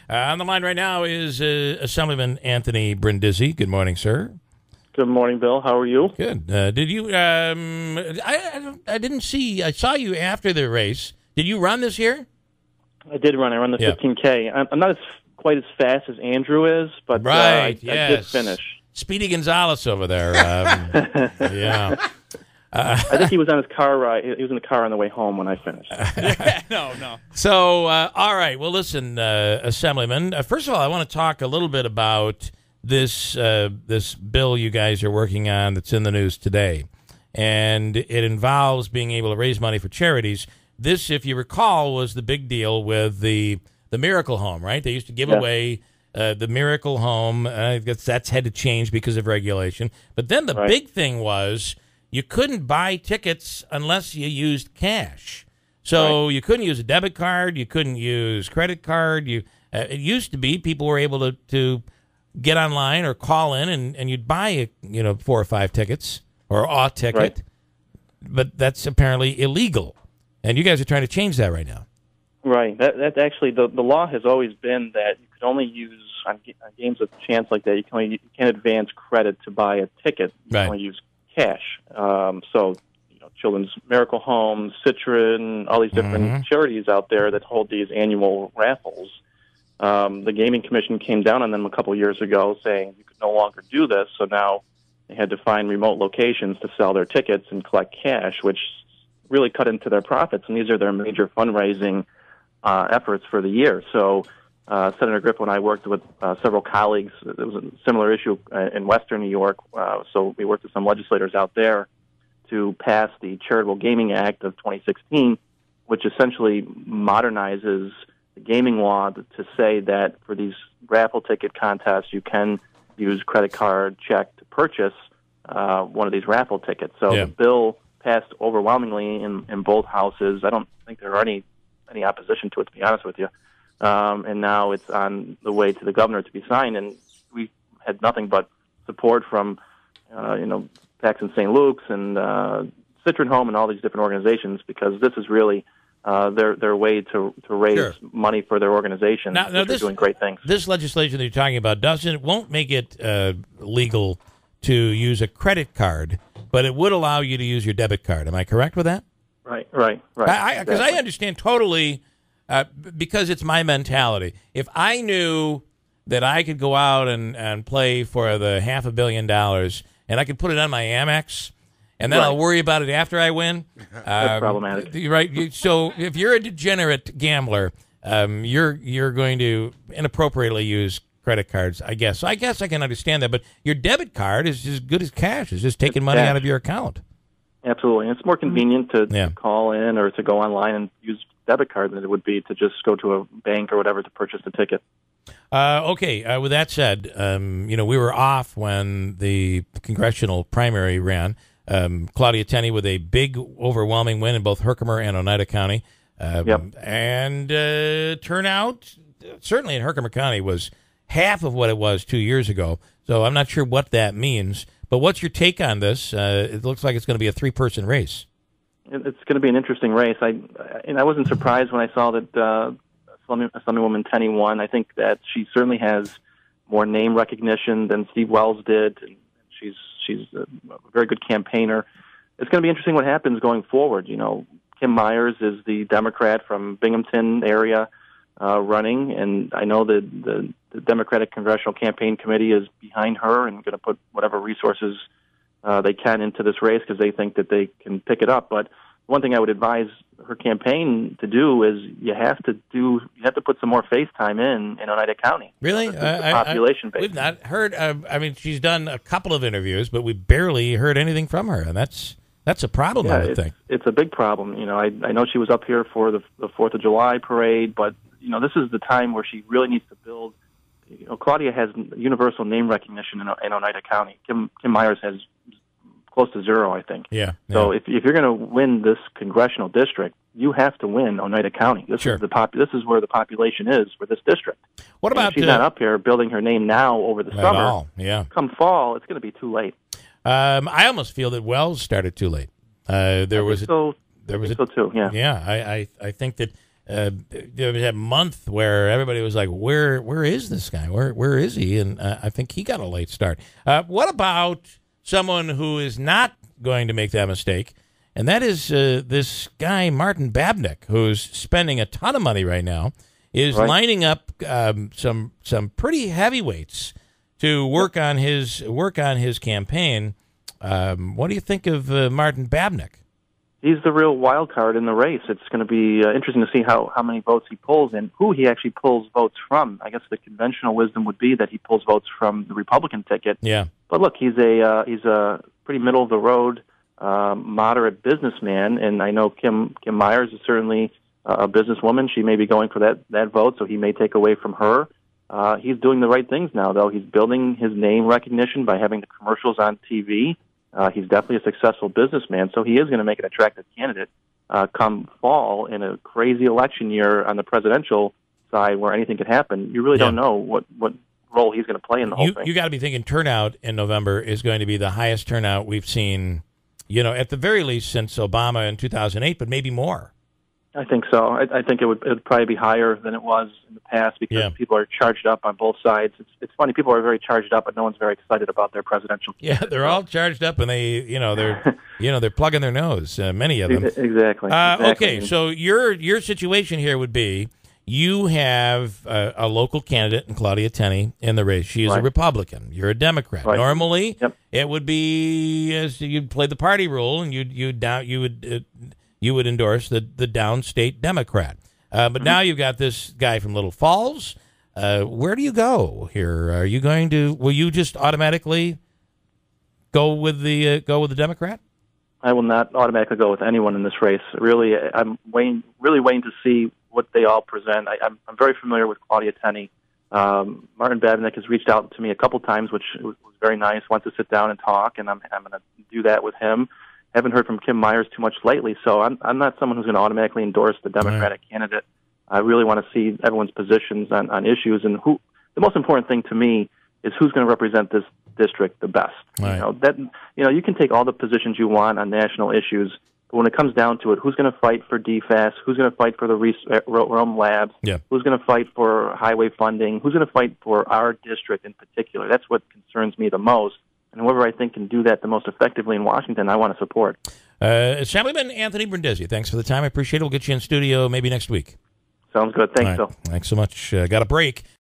On the line right now is Assemblyman Anthony Brindisi. Good morning, sir. Good morning, Bill. How are you? Good. Did you? I didn't see. I saw you after the race. Did you run this year? I did run. I run the 15K. I'm not quite as fast as Andrew is, but I did finish. Speedy Gonzalez over there. Yeah. I think he was on his car ride. He was in the car on the way home when I finished. No. So, all right. Well, listen, Assemblyman. First of all, I want to talk a little bit about this bill you guys are working on that's in the news today, and it involves being able to raise money for charities. This, if you recall, was the big deal with the Miracle Home, right? They used to give away the Miracle Home. I guess that's had to change because of regulation. But then the big thing was, you couldn't buy tickets unless you used cash. So you couldn't use a debit card. You couldn't use credit card. It used to be people were able to get online or call in and you'd buy 4 or 5 tickets or a ticket. Right. But that's apparently illegal. And you guys are trying to change that right now. Right. That's actually the law has always been that you could only use on games with chance like that. You can't advance credit to buy a ticket. You can only use cash. So, Children's Miracle Home, Citron, all these different charities out there that hold these annual raffles. The Gaming Commission came down on them a couple of years ago saying you could no longer do this. So now they had to find remote locations to sell their tickets and collect cash, which really cut into their profits. And these are their major fundraising efforts for the year. So Senator Griffin and I worked with several colleagues. There was a similar issue in Western New York, so we worked with some legislators out there to pass the Charitable Gaming Act of 2016, which essentially modernizes the gaming law to say that for these raffle ticket contests, you can use credit card, check to purchase one of these raffle tickets. So the bill passed overwhelmingly in both houses. I don't think there are any opposition to it, to be honest with you. And now it's on the way to the governor to be signed, and we had nothing but support from, Paxton St. Luke's and Citron Home and all these different organizations, because this is really their way to raise money for their organization. Now they're doing great things. This legislation that you're talking about won't make it legal to use a credit card, but it would allow you to use your debit card. Am I correct with that? Right. Because I understand totally. Because it's my mentality. If I knew that I could go out and play for the $500 million and I could put it on my Amex and then I'll worry about it after I win. That's problematic. Right. So if you're a degenerate gambler, you're going to inappropriately use credit cards, I guess. So I guess I can understand that. But your debit card is as good as cash. It's just taking money out of your account. Absolutely. It's more convenient to call in or to go online and use debit card than it would be to just go to a bank or whatever to purchase the ticket. Okay. With that said, we were off when the congressional primary ran. Claudia Tenney with a big, overwhelming win in both Herkimer and Oneida County. And turnout, certainly in Herkimer County, was half of what it was 2 years ago. So I'm not sure what that means. But what's your take on this? It looks like it's going to be a 3-person race. It's going to be an interesting race. I wasn't surprised when I saw that Assemblywoman Tenney won. I think that she certainly has more name recognition than Steve Wells did, and she's a very good campaigner. It's going to be interesting what happens going forward. Kim Myers is the Democrat from Binghamton area running, and I know that the Democratic Congressional Campaign Committee is behind her and going to put whatever resources they can into this race because they think that they can pick it up. But one thing I would advise her campaign to do is you have to put some more face time in Oneida County. Really? Population base. We've not heard. She's done a couple of interviews, but we barely heard anything from her, and that's a problem. I would think it's a big problem. I know she was up here for the 4th of July parade, but this is the time where she really needs to build. Claudia has universal name recognition in Oneida County. Kim Myers has close to 0, I think. Yeah. So if you're going to win this congressional district, you have to win Oneida County. This is where the population is for this district. What about if she's not up here building her name now over the summer? Come fall, it's going to be too late. I almost feel that Wells started too late. I think so too. Yeah. Yeah. I think that there was a month where everybody was like, where is this guy? Where is he? And I think he got a late start. What about someone who is not going to make that mistake? And that is this guy, Martin Babnick, who's spending a ton of money right now, is lining up some pretty heavyweights to work on his campaign. What do you think of Martin Babnick? He's the real wild card in the race. It's going to be interesting to see how many votes he pulls and who he actually pulls votes from. I guess the conventional wisdom would be that he pulls votes from the Republican ticket. Yeah. But look, he's a pretty middle of the road, moderate businessman, and I know Kim Myers is certainly a businesswoman. She may be going for that vote, so he may take away from her. He's doing the right things now, though. He's building his name recognition by having the commercials on TV. He's definitely a successful businessman, so he is going to make an attractive candidate come fall in a crazy election year on the presidential side where anything could happen. You really don't know what role he's going to play in the whole thing. You got to be thinking turnout in November is going to be the highest turnout we've seen, at the very least since Obama in 2008, but maybe more. I think so. I think it would probably be higher than it was in the past because people are charged up on both sides. It's funny, people are very charged up, but no one's very excited about their presidential candidate. Yeah, they're all charged up, and they're plugging their nose. Many of them. Exactly. Okay, so your situation here would be you have a local candidate in Claudia Tenney in the race. She is a Republican. You're a Democrat. Right. Normally, it would be as you'd play the party rule, and you would endorse the downstate Democrat. But now you've got this guy from Little Falls. Where do you go here? Will you just automatically go with the Democrat? I will not automatically go with anyone in this race. Really, I'm really waiting to see what they all present. I'm very familiar with Claudia Tenney. Martin Babnick has reached out to me a couple times, which was very nice. Wants to sit down and talk, and I'm going to do that with him. Haven't heard from Kim Myers too much lately, so I'm not someone who's going to automatically endorse the Democratic candidate. I really want to see everyone's positions on issues, and the most important thing to me is who's going to represent this district the best. Right. You can take all the positions you want on national issues, but when it comes down to it, who's going to fight for DFAS? Who's going to fight for the Rome Labs? Yeah. Who's going to fight for highway funding? Who's going to fight for our district in particular? That's what concerns me the most. And whoever I think can do that the most effectively in Washington, I want to support. Assemblyman Anthony Brindisi, thanks for the time. I appreciate it. We'll get you in studio maybe next week. Sounds good. Thanks, Bill. Thanks so much. Got a break.